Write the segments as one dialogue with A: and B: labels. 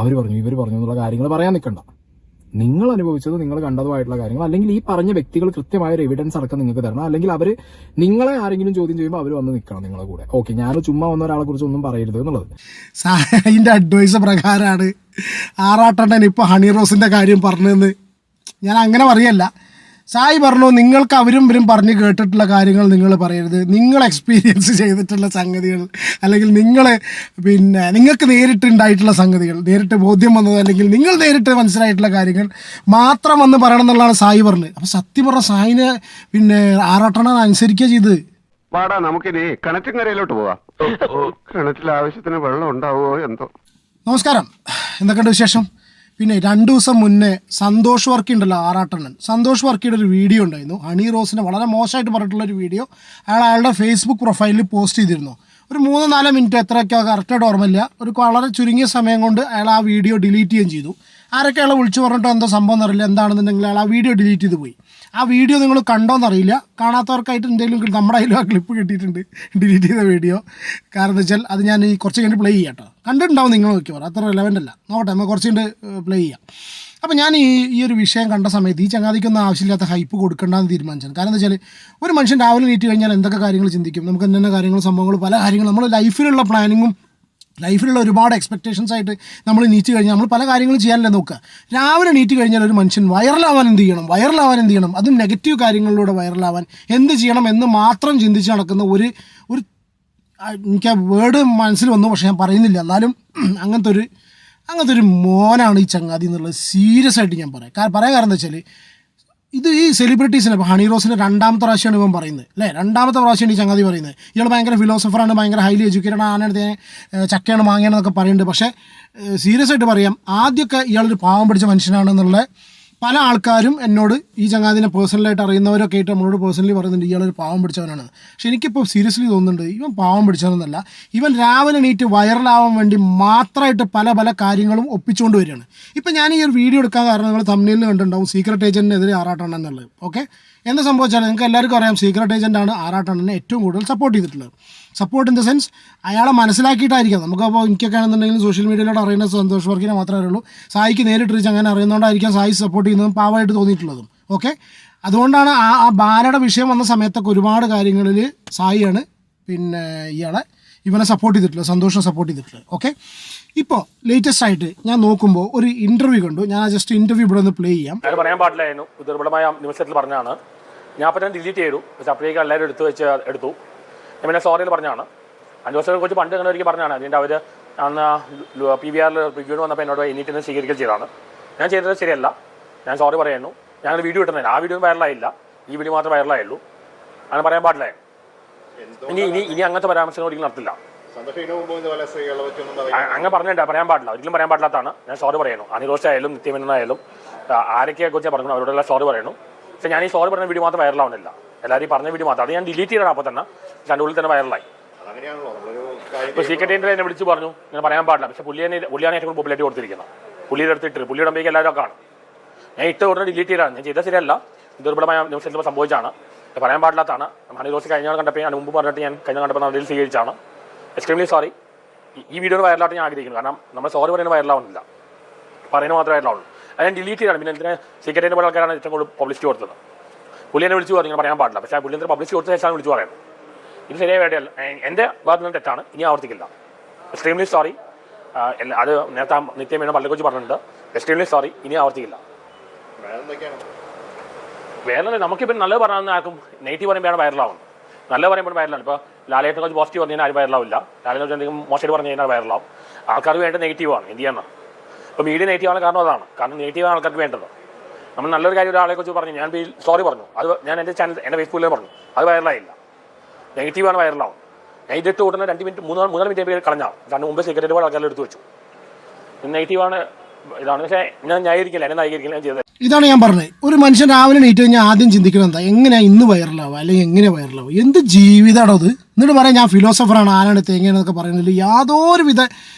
A: അവർ പറഞ്ഞു ഇവർ പറഞ്ഞു എന്നുള്ള കാര്യങ്ങൾ പറയാൻ നിൽക്കണ്ട. നിങ്ങൾ അനുഭവിച്ചത് നിങ്ങൾ കണ്ടതുമായിട്ടുള്ള കാര്യങ്ങൾ, അല്ലെങ്കിൽ ഈ പറഞ്ഞ വ്യക്തികൾ കൃത്യമായ ഒരു എവിഡൻസ് അടക്കം നിങ്ങൾക്ക് തരണം. അല്ലെങ്കിൽ അവർ നിങ്ങളെ ആരെങ്കിലും ചോദ്യം ചെയ്യുമ്പോൾ അവർ വന്ന് നിൽക്കണം നിങ്ങളെ കൂടെ. ഓക്കെ, ഞാൻ ചുമ്മാ വന്ന ഒരാളെ കുറിച്ച് ഒന്നും പറയരുത് എന്നുള്ളത്
B: അതിൻ്റെ അഡ്വൈസ് പ്രകാരമാണ് ആറാട്ടണ്ണൻ ഇപ്പോൾ ഹണി റോസിൻ്റെ കാര്യം പറഞ്ഞതെന്ന് ഞാൻ അങ്ങനെ പറയല്ല. സായി പറഞ്ഞു നിങ്ങൾക്ക് അവരും ഇവരും പറഞ്ഞ് കേട്ടിട്ടുള്ള കാര്യങ്ങൾ നിങ്ങൾ പറയരുത്, നിങ്ങൾ എക്സ്പീരിയൻസ് ചെയ്തിട്ടുള്ള സംഗതികൾ, അല്ലെങ്കിൽ നിങ്ങൾക്ക് നേരിട്ടുണ്ടായിട്ടുള്ള സംഗതികൾ, നേരിട്ട് ബോധ്യം വന്നത്, അല്ലെങ്കിൽ നിങ്ങൾ നേരിട്ട് മനസ്സിലായിട്ടുള്ള കാര്യങ്ങൾ മാത്രം വന്ന് പറയണം എന്നുള്ളതാണ് സായി പറഞ്ഞത്. അപ്പോൾ സത്യം പറഞ്ഞ സായിനെ ആറാട്ടണ്ണൻ അനുസരിക്കുക ചെയ്ത്.
C: വാടാ നമുക്കിനി കിണറ്റിൻകരയിലോട്ട് പോവാം. കിണറ്റിൽ ആവശ്യത്തിന് വെള്ളം ഉണ്ടാവുമോ എന്തോ.
B: നമസ്കാരം, എന്തൊക്കെയുണ്ട് വിശേഷം? പിന്നെ 2 ദിവസം മുന്നേ സന്തോഷ് വർക്കി ഉണ്ടല്ലോ, ആറാട്ടണ്ണൻ സന്തോഷ് വർക്കിയുടെ ഒരു വീഡിയോ ഉണ്ടായിരുന്നു. ഹണി റോസിനെ വളരെ മോശമായിട്ട് പറഞ്ഞിട്ടുള്ളൊരു വീഡിയോ അയാളുടെ ഫേസ്ബുക്ക് പ്രൊഫൈലിൽ പോസ്റ്റ് ചെയ്തിരുന്നു. ഒരു 3-4 മിനിറ്റ് എത്രയൊക്കെ കറക്റ്റായിട്ട് ഓർമ്മയില്ല. ഒരു വളരെ ചുരുങ്ങിയ സമയം കൊണ്ട് അയാൾ ആ വീഡിയോ ഡിലീറ്റ് ചെയ്യുകയും ചെയ്തു. ആരൊക്കെ അയാളെ വിളിച്ചു പറഞ്ഞിട്ടോ എന്തോ സംഭവം എന്നറിയില്ല, എന്താണെന്നുണ്ടെങ്കിൽ അയാൾ ആ വീഡിയോ ഡിലീറ്റ് ചെയ്ത് പോയി. ആ വീഡിയോ നിങ്ങൾ കണ്ടോന്നറിയില്ല, കാണാത്തവർക്കായിട്ട് എന്തെങ്കിലും നമ്മുടെ അതിലും ആ ക്ലിപ്പ് കിട്ടിയിട്ടുണ്ട്, ഡിലീറ്റ് ചെയ്ത വീഡിയോ. കാരണം എന്താ വെച്ചാൽ അത് ഞാൻ കുറച്ച് കഴിഞ്ഞ് പ്ലേ ചെയ്യാം കേട്ടോ. കണ്ടിട്ടുണ്ടാവും നിങ്ങൾ നോക്കിയോ, അത്ര റെലവൻ്റ് അല്ല, നോക്കട്ടെ നമ്മൾ കുറച്ച് കഴിഞ്ഞ് പ്ലേ ചെയ്യാം. അപ്പോൾ ഞാൻ ഈ ഒരു വിഷയം കണ്ട സമയത്ത് ഈ ചങ്ങാതിക്കൊന്നും ആവശ്യമില്ലാത്ത ഹൈപ്പ് കൊടുക്കണ്ടെന്ന് തീരുമാനിച്ചത്. കാരണം എന്താ വെച്ചാൽ ഒരു മനുഷ്യൻ രാവിലെ നീറ്റ് കഴിഞ്ഞാൽ എന്തൊക്കെ കാര്യങ്ങൾ ചിന്തിക്കും, നമുക്ക് എന്തെല്ലാം കാര്യങ്ങൾ സംഭവങ്ങൾ പല കാര്യങ്ങളും നമ്മൾ ലൈഫിലുള്ള പ്ലാനിങ്ങും ലൈഫിലുള്ള ഒരുപാട് എക്സ്പെക്റ്റേഷൻസ് ആയിട്ട് നമ്മൾ നീറ്റ് കഴിഞ്ഞാൽ നമ്മൾ പല കാര്യങ്ങളും ചെയ്യാനല്ലേ നോക്കുക. രാവിലെ നീറ്റ് കഴിഞ്ഞാൽ ഒരു മനുഷ്യൻ വൈറലാവാൻ എന്ത് ചെയ്യണം, അതും നെഗറ്റീവ് കാര്യങ്ങളിലൂടെ വൈറലാവാൻ എന്ത് ചെയ്യണം എന്ന് മാത്രം ചിന്തിച്ച് നടക്കുന്ന ഒരു എനിക്ക് ആ വേർഡ് മനസ്സിൽ വന്നു, പക്ഷേ ഞാൻ പറയുന്നില്ല. എന്നാലും അങ്ങനത്തെ ഒരു മോനാണ് ഈ ചങ്ങാതി എന്നുള്ളത് സീരിയസ് ആയിട്ട് ഞാൻ പറയാം. കാരണം എന്താ വെച്ചാൽ ഇത് ഈ സെലിബ്രിറ്റീസിനെ ഇപ്പോൾ ഹണി റോസിൻ്റെ 2ാമത്തെ പ്രാവശ്യമാണ് ഇവൻ പറയുന്നത് അല്ലേ, 2ാമത്തെ പ്രാവശ്യമാണ് ഈ ചങ്ങാതി പറയുന്നത്. ഇയാൾ ഭയങ്കര ഫിലോസഫറാണ്, ഭയങ്കര ഹൈലി എഡ്യൂക്കേറ്റഡ് ആണ്, ചക്കയാണ് മാങ്ങയാണെന്നൊക്കെ പറയുന്നുണ്ട്. പക്ഷേ സീരിയസ് ആയിട്ട് പറയാം, ആദ്യമൊക്കെ ഇയാളൊരു പാവം പിടിച്ച മനുഷ്യനാണെന്നുള്ള പല ആൾക്കാരും എന്നോട്, ഈ ചങ്ങാതിനെ പേഴ്സണലായിട്ട് അറിയുന്നവരൊക്കെ ആയിട്ട് നമ്മളോട് പേഴ്സണലി പറയുന്നുണ്ട് ഇയാളൊരു പാവം പിടിച്ചവനാണ്. പക്ഷെ എനിക്കിപ്പോൾ സീരിയസ്ലി തോന്നുന്നുണ്ട് ഇവൻ പാവം പിടിച്ചവനെന്നല്ല, ഇവൻ രാവിലെ നീറ്റ് വൈറലാവാൻ വേണ്ടി മാത്രമായിട്ട് പല കാര്യങ്ങളും ഒപ്പിച്ചുകൊണ്ട് വരികയാണ്. ഇപ്പം ഞാൻ ഈ ഒരു വീഡിയോ എടുക്കാൻ കാരണം നിങ്ങൾ തമ്മിലിൽ കണ്ടിട്ടുണ്ടാവും സീക്രട്ട് ഏജൻറ്റിനെതിരെ ആറാട്ടണ്ണൻ എന്നുള്ളത്. ഓക്കെ, എന്താ സംഭവിച്ചാൽ നിങ്ങൾക്ക് എല്ലാവർക്കും അറിയാം സീക്രട്ട് ഏജൻറ്റാണ് ആറാട്ടണ്ണനെ ഏറ്റവും കൂടുതൽ സപ്പോർട്ട് ചെയ്തിട്ടുള്ളത്. സപ്പോർട്ട് ഇൻ ദ സെൻസ് അയാളെ മനസ്സിലാക്കിയിട്ടായിരിക്കാം. നമുക്കപ്പോൾ എനിക്കൊക്കെ ആണെന്നുണ്ടെങ്കിൽ സോഷ്യൽ മീഡിയയിലൂടെ അറിയുന്ന സന്തോഷ് വർക്കിനെ മാത്രമേ അറിയുള്ളൂ. സായിക്ക് നേരിട്ട് റീച്ച് അങ്ങനെ അറിയുന്നതുകൊണ്ടായിരിക്കാം സായി സപ്പോർട്ട് ചെയ്യുന്നതും പാവമായിട്ട് തോന്നിയിട്ടുള്ളതും. ഓക്കെ, അതുകൊണ്ടാണ് ആ ബാലയുടെ വിഷയം വന്ന സമയത്തൊക്കെ ഒരുപാട് കാര്യങ്ങളിൽ സായിയാണ് ഇവനെ സപ്പോർട്ട് ചെയ്തിട്ടുള്ളത്, സന്തോഷം സപ്പോർട്ട് ചെയ്തിട്ടുള്ളത്. ഓക്കെ, ഇപ്പോൾ ലേറ്റസ്റ്റ് ആയിട്ട് ഞാൻ നോക്കുമ്പോൾ ഒരു ഇൻ്റർവ്യൂ കണ്ടു. ഞാൻ ജസ്റ്റ് ഇൻ്റർവ്യൂ ഇവിടെ ഒന്ന് പ്ലേ ചെയ്യാം.
D: ഞാൻ പറയാൻ പാടില്ലായിരുന്നു, ദുർബലമായ നിമിഷത്തിൽ പറഞ്ഞാണ്. ഞാൻ അപ്പോൾ ഞാൻ ഡിലീറ്റ് ചെയ്തു, പക്ഷേ അപ്പോഴേക്കും എല്ലാവരും എടുത്തു. ഞാൻ പിന്നെ സോറിയിൽ പറഞ്ഞാണ്. 5 വർഷത്തെ കുറിച്ച് പണ്ട് അങ്ങനെ ഒരിക്കൽ പറഞ്ഞാണ്. അതിൻ്റെ അവർ അന്ന് PVR റിവ്യൂവിന് വന്നപ്പോൾ എന്നോട് എനിറ്റിനെ സ്വീകരിക്കൽ ചെയ്തതാണ്. ഞാൻ ചെയ്തത് ശരിയല്ല, ഞാൻ സോറി പറയുന്നു. ഞാനൊരു വീഡിയോ ഇട്ടുന്നില്ല, ആ വീഡിയോ വൈറലായില്ല, ഈ വീഡിയോ മാത്രമേ വൈറലായുള്ളൂ. അങ്ങനെ പറയാൻ പാടില്ലായിരുന്നു. ഇനി അങ്ങനത്തെ പരാമർശങ്ങൾ ഒരിക്കലും നടത്തില്ല. അങ്ങനെ പറഞ്ഞിട്ട് പറയാൻ പാടില്ല, ഒരിക്കലും പറയാൻ പാടില്ലാത്തതാണ്. ഞാൻ സോറി പറയുന്നു. അനിറോഷായാലും നിത്യമേനോനായാലും ആരൊക്കെ കുറിച്ച് പറഞ്ഞു അവരോടെല്ലാം സോറി പറയുന്നു. പക്ഷേ ഞാൻ ഈ സോറി പറഞ്ഞ വീഡിയോ മാത്രം വൈറലാവുന്നില്ല, എല്ലാവരും ഈ പറഞ്ഞ വീഡിയോ മാത്രം. അത് ഞാൻ ഡിലീറ്റ് ചെയ്തതാണ് അപ്പോൾ തന്നെ, പക്ഷേ അതിൻ്റെ ഉള്ളിൽ തന്നെ വൈറലായി. ഇപ്പോൾ സീക്രട്ട് ഏജൻറ്റ് എന്നെ വിളിച്ച് പറഞ്ഞു ഞാൻ പറയാൻ പാടില്ല, പക്ഷേ പുള്ളിയാണ് ഏറ്റവും കൂടുതൽ പോപ്പുലാരിറ്റി കൊടുത്തിരിക്കുന്നത്. പുള്ളിയുടെ അടുത്തിട്ട് പുള്ളിയുടെ അമ്പേക്ക് എല്ലാവരും കാണും. ഞാൻ ഉടനെ ഡിലീറ്റ് ചെയ്തതാണ്. ഞാൻ ചെയ്താൽ ശരിയല്ല, ദുർബലമായ നിമിഷത്തിൽ സംഭവിച്ചാണ്, പറയാൻ പാടില്ലാത്തതാണ്. ഹണി റോസ് കഴിഞ്ഞ കണ്ടപ്പോൾ ഞാൻ മുമ്പ് പറഞ്ഞിട്ട് ഞാൻ കഴിഞ്ഞ കണ്ടപ്പോൾ അതിൽ സ്വീകരിച്ചാണ്. Extremely sorry. ഈ വീഡിയോ വൈറലായിട്ട് ഞാൻ ആഗ്രഹിക്കുന്നു, കാരണം നമ്മൾ സോറി പറയുന്നത് വൈറലാവുന്നില്ല, പറയുന്നത് മാത്രമേ വൈറലാവുള്ളൂ. അത് ഞാൻ ഡിലീറ്റ് ചെയ്താണ്. പിന്നെ എന്തിനാ സീക്രട്ട് ഏജൻറ്റ് പോലെ ആൾക്കാരാണ് ഏറ്റവും കൂടുതൽ പബ്ലിസിറ്റി കൊടുത്തത്. പുള്ളി എന്നെ വിളിച്ച് പറഞ്ഞു ഇങ്ങനെ പറയാൻ പാടില്ല, പക്ഷേ പുള്ളി എന്തെങ്കിലും പബ്ലിസിറ്റി കൊടുത്ത ശേഷമാണ് വിളിച്ച് പറയുന്നത്. ഇത് ശരിയായ വേണ്ടിയല്ല, എൻ്റെ ഭാഗത്ത് നിന്ന് തെറ്റാണ്, ഇനി ആവർത്തിക്കില്ല. Extremely sorry. അത് നേരത്തെ നിത്യമേനോ പള്ളിക്കൊച്ച് പറഞ്ഞിട്ടുണ്ട്. എക്സ്ട്രീംലി സോറി, ഇനി ആവർത്തിക്കില്ല. വേറെ നമുക്കിപ്പോൾ നല്ലത് പറഞ്ഞാൽ ആർക്കും നെഗറ്റീവ് പറയുമ്പോഴാണ് വൈറലാവുന്നത്, നല്ല പറയുമ്പോൾ വൈറലാണ്. ഇപ്പോൾ ലാലേട്ടനെ കുറിച്ച് പോസിറ്റീവ് പറഞ്ഞു കഴിഞ്ഞാൽ ആരും വൈറലാവില്ല, ലാലിനെ കുറിച്ച് എന്തെങ്കിലും മോശമായിട്ട് പറഞ്ഞു കഴിഞ്ഞാൽ വൈറലാവും. ആൾക്കാർക്ക് വേണ്ടത് നെഗറ്റീവാണ്, എന്ത് ചെയ്യാനാണ്. ഇപ്പോൾ മീഡിയ നെഗറ്റീവാണ് കാരണം അതാണ്, കാരണം നെഗറ്റീവാണ് ആൾക്കാർക്ക് വേണ്ടത്. നമ്മൾ നല്ലൊരു കാര്യം ഒരാളെ കുറിച്ച് പറഞ്ഞു, ഞാൻ സോറി പറഞ്ഞു, അത് ഞാൻ എൻ്റെ ചാനൽ എൻ്റെ ഫേസ്ബുക്കിൽ പറഞ്ഞു, അത് വൈറലായില്ല. നെഗറ്റീവാണ് വൈറലാവും. ഞാൻ ഇതിട്ട് ഉടനെ 2 മിനിറ്റ് 3 മിനിറ്റ് കളഞ്ഞാൽ അതിന് മുമ്പ് സീക്രട്ട് പോലെ ആൾക്കാർ എടുത്ത് വെച്ചു. നെഗറ്റീവാണ് ഇതാണ്, പക്ഷേ ഞാൻ ന്യായീകരിക്കില്ല, എന്നെ ന്യായീകരിക്കില്ല ഞാൻ ചെയ്തത്.
B: ഇതാണ് ഞാൻ പറഞ്ഞത്. ഒരു മനുഷ്യൻ രാവിലെ നീറ്റ് കഴിഞ്ഞാൽ ആദ്യം ചിന്തിക്കണം എന്താ, എങ്ങനെയാണ് ഇന്ന് വൈറലാവുക, അല്ലെങ്കിൽ എങ്ങനെ വൈറലാവും, എന്ത് ജീവിതമാണോ അത്. എന്നിട്ട് പറയാം ഞാൻ ഫിലോസഫറാണ്, ആരാണ് തേങ്ങയാണെന്നൊക്കെ പറയുന്നില്ല. യാതൊരു വിധ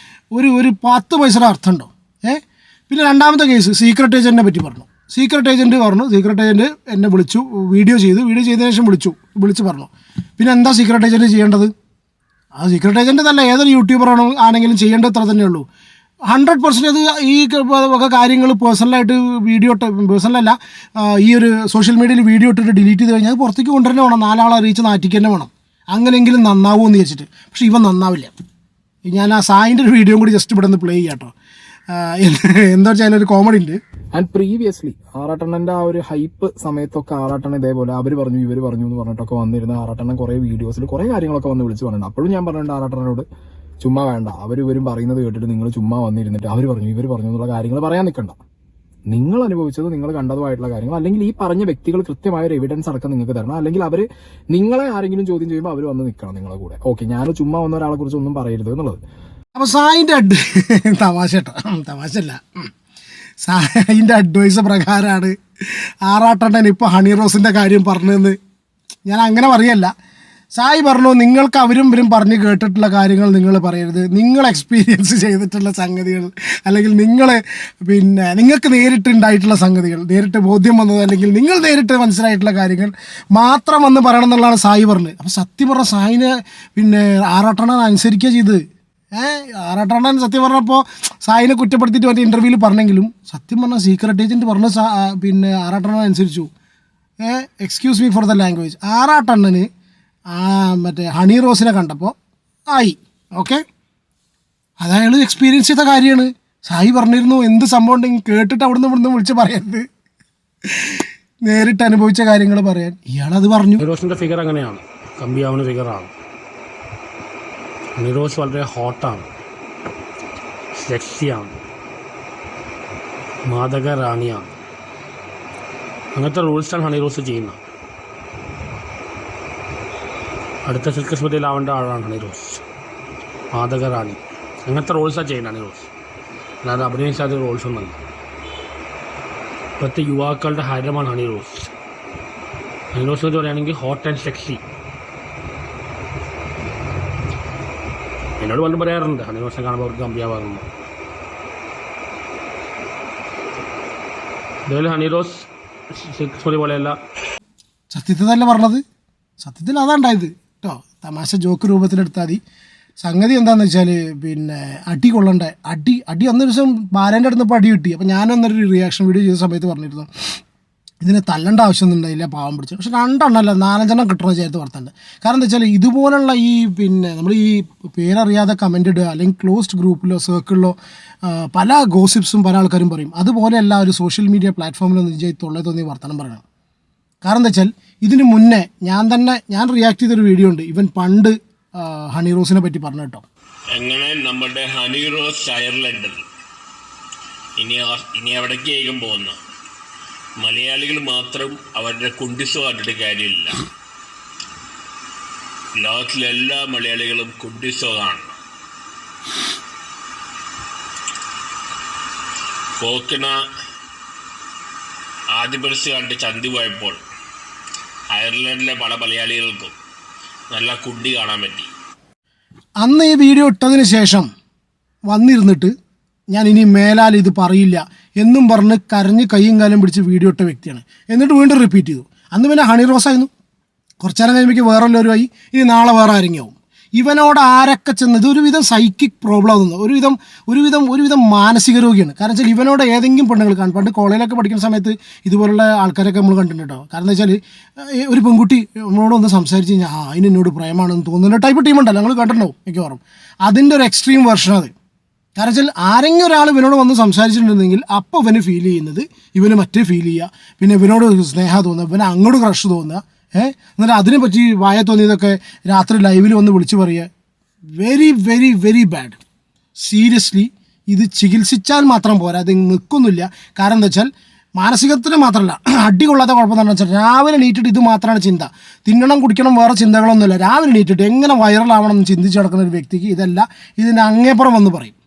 B: ഒരു 10 പൈസയുടെ അർത്ഥമുണ്ടോ? പിന്നെ 2ാമത്തെ കേസ് സീക്രട്ട് ഏജൻറ്റിനെ പറ്റി പറഞ്ഞു. സീക്രട്ട് ഏജൻറ്റ് എന്നെ വിളിച്ചു, വീഡിയോ ചെയ്തതിനു ശേഷം വിളിച്ച് പറഞ്ഞു. പിന്നെ എന്താ സീക്രട്ട് ഏജൻറ്റ് ചെയ്യേണ്ടത്? ആ സീക്രട്ട് ഏജൻറ്റ് നല്ല ഏതൊരു യൂട്യൂബറാണോ ആണെങ്കിലും ചെയ്യേണ്ടത് അത്ര തന്നെ ഉള്ളൂ. 100% അത് ഈ വക കാര്യങ്ങൾ പേഴ്സണലായിട്ട് പേഴ്സണലല്ല ഈ ഒരു സോഷ്യൽ മീഡിയയിൽ വീഡിയോ ഇട്ടിട്ട് ഡിലീറ്റ് ചെയ്ത് കഴിഞ്ഞാൽ അത് പുറത്തേക്ക് കൊണ്ടുവരുന്നേ വേണം, 4 ആളെ അറിയിച്ച് നാറ്റിക്ക് തന്നെ വേണം, അങ്ങനെയെങ്കിലും നന്നാവുമെന്ന് വിചാരിച്ചിട്ട്. പക്ഷേ ഇവൻ നന്നാവില്ല. ഞാൻ ആ സായിൻ്റെ ഒരു വീഡിയോ കൂടി ജസ്റ്റ് ഇവിടെ നിന്ന് പ്ലേ ചെയ്യാം കേട്ടോ. എന്താ വെച്ചാൽ അതിലൊരു കോമഡി ഉണ്ട്.
A: ആൻഡ് പ്രീവിയസ്ലി ആറാട്ടണ്ണന്റെ ആ ഒരു ഹൈപ്പ് സമയത്തൊക്കെ ആറാട്ടണ്ണൻ ഇതേപോലെ അവർ പറഞ്ഞു ഇവർ പറഞ്ഞു എന്ന് പറഞ്ഞിട്ടൊക്കെ വന്നിരുന്ന ആറാട്ടണ്ണൻ കുറേ വീഡിയോസിൽ കുറേ കാര്യങ്ങളൊക്കെ വന്ന് വിളിച്ച് പറഞ്ഞിട്ടുണ്ട്. അപ്പോഴും ഞാൻ പറഞ്ഞിട്ടുണ്ട് ആറാട്ടണ്ണനോട് ചുമ്മാ വേണ്ട, ഇവരും പറയുന്നത് കേട്ടിട്ട് നിങ്ങൾ ചുമ്മാ വന്നിരുന്നിട്ട് അവർ പറഞ്ഞു ഇവർ പറഞ്ഞു എന്നുള്ള കാര്യങ്ങൾ പറയാൻ നിൽക്കണ്ട. നിങ്ങൾ അനുഭവിച്ചത് നിങ്ങൾ കണ്ടതുമായിട്ടുള്ള കാര്യങ്ങൾ അല്ലെങ്കിൽ ഈ പറഞ്ഞ വ്യക്തികൾ കൃത്യമായ ഒരു എവിഡൻസ് അടക്കം നിങ്ങൾക്ക് തരണം. അല്ലെങ്കിൽ അവർ നിങ്ങളെ ആരെങ്കിലും ചോദ്യം ചെയ്യുമ്പോൾ അവർ വന്ന് നിൽക്കണം നിങ്ങളെ കൂടെ. ഓക്കെ, ഞാൻ ചുമ്മാ വന്ന ഒരാളെ കുറിച്ച് ഒന്നും പറയരുത് എന്നുള്ളത്.
B: അപ്പോൾ സായിൻ്റെ തമാശ കേട്ടോ, തമാശല്ല, സായിൻ്റെ അഡ്വൈസ് പ്രകാരമാണ് ആറാട്ടണ്ണൻ ഇപ്പോൾ ഹണി റോസിൻ്റെ കാര്യം പറഞ്ഞതെന്ന് ഞാൻ അങ്ങനെ പറയല്ല. സായി പറഞ്ഞു നിങ്ങൾക്ക് അവരും പറഞ്ഞ് കേട്ടിട്ടുള്ള കാര്യങ്ങൾ നിങ്ങൾ പറയരുത്, നിങ്ങൾ എക്സ്പീരിയൻസ് ചെയ്തിട്ടുള്ള സംഗതികൾ അല്ലെങ്കിൽ നിങ്ങൾക്ക് നേരിട്ടുണ്ടായിട്ടുള്ള സംഗതികൾ, നേരിട്ട് ബോധ്യം വന്നത് അല്ലെങ്കിൽ നിങ്ങൾ നേരിട്ട് മനസ്സിലായിട്ടുള്ള കാര്യങ്ങൾ മാത്രം വന്ന് പറയണം എന്നുള്ളതാണ് സായി പറഞ്ഞത്. അപ്പോൾ സത്യം പറഞ്ഞ സായിനെ ആറാട്ടണ്ണൻ അനുസരിക്കുക ചെയ്ത്. ആറാട്ടണ്ണൻ സത്യം പറഞ്ഞപ്പോൾ സായിനെ കുറ്റപ്പെടുത്തിയിട്ട് മറ്റേ ഇൻ്റർവ്യൂവിൽ പറഞ്ഞെങ്കിലും സത്യം പറഞ്ഞാൽ സീക്രട്ട് ഏജൻറ്റ് പറഞ്ഞ ആറാട്ടണ്ണൻ അനുസരിച്ചു. Excuse me for the language. ആറാട്ടണ്ണന് മറ്റേ ഹണി റോസിനെ കണ്ടപ്പോൾ ആയി. ഓക്കെ, അതയാൾ എക്സ്പീരിയൻസ് ചെയ്ത കാര്യമാണ്. സായി പറഞ്ഞിരുന്നു എന്ത് സംഭവം ഉണ്ടെങ്കിൽ കേട്ടിട്ട് ഇവിടുന്ന് വിളിച്ച് പറയരുത്, നേരിട്ട് അനുഭവിച്ച കാര്യങ്ങൾ പറയാൻ. ഇയാളത് പറഞ്ഞു.
D: റോസിൻ്റെ ഫിഗർ അങ്ങനെയാണ്, കമ്പിയാവുന്ന ഫിഗറാണ്. ഹണി റോസ് വളരെ ഹോട്ടാണ്, സെക്സിയാണ്, മാദക റാണിയാണ്. അങ്ങനത്തെ റൂൾസാണ് ഹണി റോസ് ചെയ്യുന്നത്. അടുത്ത സിൽക്ക് സ്മൃതിയിലാവേണ്ട ആളാണ് ഹണി റോസ്, മാദക റാണി. അങ്ങനത്തെ റോൾസാണ് ചെയ്യുന്നത് ഹണി റോസ്, അല്ലാതെ അഭിനയിച്ചാൽ റോൾസൊന്നല്ല. ഇപ്പോഴത്തെ യുവാക്കളുടെ ഹരമാണ് ഹണി റോസ്. ഹണി റോസ് എന്ന് പറയുകയാണെങ്കിൽ ഹോട്ട് ആൻഡ് സെക്സി. എന്നോട് പലരും പറയാറുണ്ട് ഹണി റോസിനെ കാണുമ്പോൾ അവർക്ക് കമ്പിയാവാറുണ്ട്. ഇതുപോലെ ഹണി റോസ് സിൽക്ക് സ്മൃതി പോലെയല്ല.
B: സത്യത്തിൽ തന്നെ പറഞ്ഞത്, സത്യത്തിൽ അതാണ്ടായത് കേട്ടോ. തമാശ ജോക്ക് രൂപത്തിലെടുത്താൽ മതി. സംഗതി എന്താണെന്ന് വെച്ചാൽ അടി കൊള്ളണ്ടേ, അടി അന്നൊരു ദിവസം ബാലേൻ്റെ അടുത്തപ്പോൾ അടി കിട്ടി. അപ്പോൾ ഞാനൊന്നൊരു റിയാക്ഷൻ വീഡിയോ ചെയ്ത സമയത്ത് പറഞ്ഞിരുന്നു ഇതിനെ തല്ലേണ്ട ആവശ്യമൊന്നും ഉണ്ടായില്ല, പാവം പിടിച്ചു. പക്ഷെ 2 എണ്ണമല്ല 4 എണ്ണം കിട്ടണ ചേർത്ത് വർത്തുണ്ട്. കാരണം എന്താ വെച്ചാൽ ഇതുപോലുള്ള ഈ നമ്മൾ ഈ പേരറിയാതെ കമൻ്റ് ഇടുക അല്ലെങ്കിൽ ക്ലോസ്ഡ് ഗ്രൂപ്പിലോ സർക്കിളിലോ പല ഗോസിപ്സും പല ആൾക്കാരും പറയും. അതുപോലെയല്ല ഒരു സോഷ്യൽ മീഡിയ പ്ലാറ്റ്ഫോമിലൊന്നും തൊള്ളേ തോന്നി വർത്തമാനം പറയണം. കാരണം എന്താ വെച്ചാൽ ഇതിന് മുന്നേ ഞാൻ റിയാക്ട് ചെയ്തൊരു വീഡിയോ ഉണ്ട്. ഇവൻ പണ്ട് ഹണി റോസിനെ പറ്റി പറഞ്ഞു കേട്ടോ.
E: അങ്ങനെ നമ്മുടെ ഹണി റോസ് അയർലൻഡിൽ ഇനി എവിടേക്കും പോകുന്നു. മലയാളികൾ മാത്രം അവരുടെ കുണ്ടിസോ കണ്ടിട്ട് കാര്യമില്ല. ലോകത്തിലെ എല്ലാ മലയാളികളും കുണ്ടിസോ കാണണം. പോക്കിണ ആദ്യ പരസ്യ കണ്ട് ചന്തി പോയപ്പോൾ അയർലൻഡിലെ പല മലയാളികൾക്കും നല്ല കുണ്ടി കാണാൻ പറ്റി.
B: അന്ന് ഈ വീഡിയോ ഇട്ടതിന് ശേഷം വന്നിരുന്നിട്ട് ഞാൻ ഇനി മേലാൽ ഇത് പറയില്ല എന്നും പറഞ്ഞ് കരഞ്ഞ് കൈയും കാലം പിടിച്ച് വീഡിയോ ഇട്ട വ്യക്തിയാണ്. എന്നിട്ട് വീണ്ടും റിപ്പീറ്റ് ചെയ്തു. അന്ന് പിന്നെ ഹണി റോസായിരുന്നു. കുറച്ചേരം കഴിയുമ്പോൾ വേറെല്ലാവരും ആയി, ഇനി നാളെ വേറെ ആരെങ്കിലും ആവും. ഇവനോട് ആരൊക്കെ ചെന്ന് ഇതൊരുവിധം സൈക്കിക് പ്രോബ്ലം ആകുന്നു, ഒരുവിധം മാനസിക രോഗിയാണ്. കാരണം വെച്ചാൽ ഇവനോട് ഏതെങ്കിലും പെണ്ണുങ്ങൾ കാണും. പണ്ട് കോളേജിലൊക്കെ പഠിക്കുന്ന സമയത്ത് ഇതുപോലുള്ള ആൾക്കാരൊക്കെ നമ്മൾ കണ്ടിട്ടുണ്ടോ. കാരണം എന്താ വെച്ചാൽ ഒരു പെൺകുട്ടി നമ്മളോട് ഒന്ന് സംസാരിച്ച് കഴിഞ്ഞാൽ അതിന് എന്നോട് പ്രേമാണെന്ന് തോന്നുന്ന ടൈപ്പ് ടീമുണ്ടല്ലോ, നിങ്ങൾ കണ്ടിട്ടുണ്ടാവും മിക്കവാറും. അതിൻ്റെ ഒരു എക്സ്ട്രീം വെർഷൻ അത്. കാരണം വെച്ചാൽ ആരെങ്കിലും ഒരാൾ ഇവനോട് വന്ന് സംസാരിച്ചിട്ടുണ്ടെങ്കിൽ അപ്പോൾ ഇവന് ഫീൽ ചെയ്യുന്നത് ഇവന് മറ്റേ ഫീൽ ചെയ്യുക, പിന്നെ ഇവനോട് സ്നേഹം തോന്നുക, ഇവന് അങ്ങോട്ട് ക്രഷ് തോന്നുക. എന്നിട്ട് അതിനെ പറ്റി വായ തോന്നിയതൊക്കെ രാത്രി ലൈവിൽ വന്ന് വിളിച്ച് പറയുക. Very very very bad. Seriously ഇത് ചികിത്സിച്ചാൽ മാത്രം പോരാ, അത് നിൽക്കൊന്നുമില്ല. കാരണം എന്താ വെച്ചാൽ മാനസികത്തിന് മാത്രമല്ല, അടി കൊള്ളാത്ത കുഴപ്പമെന്ന് വെച്ചാൽ രാവിലെ എണീറ്റിട്ട് ഇത് മാത്രമാണ് ചിന്ത. തിന്നണം കുടിക്കണം വേറെ ചിന്തകളൊന്നുമില്ല. രാവിലെ എണീറ്റിട്ട് എങ്ങനെ വൈറലാവണം എന്ന് ചിന്തിച്ച് നടക്കുന്ന ഒരു വ്യക്തിക്ക് ഇതല്ല, ഇതിൻ്റെ അങ്ങേപ്പുറം വന്ന് പറയും.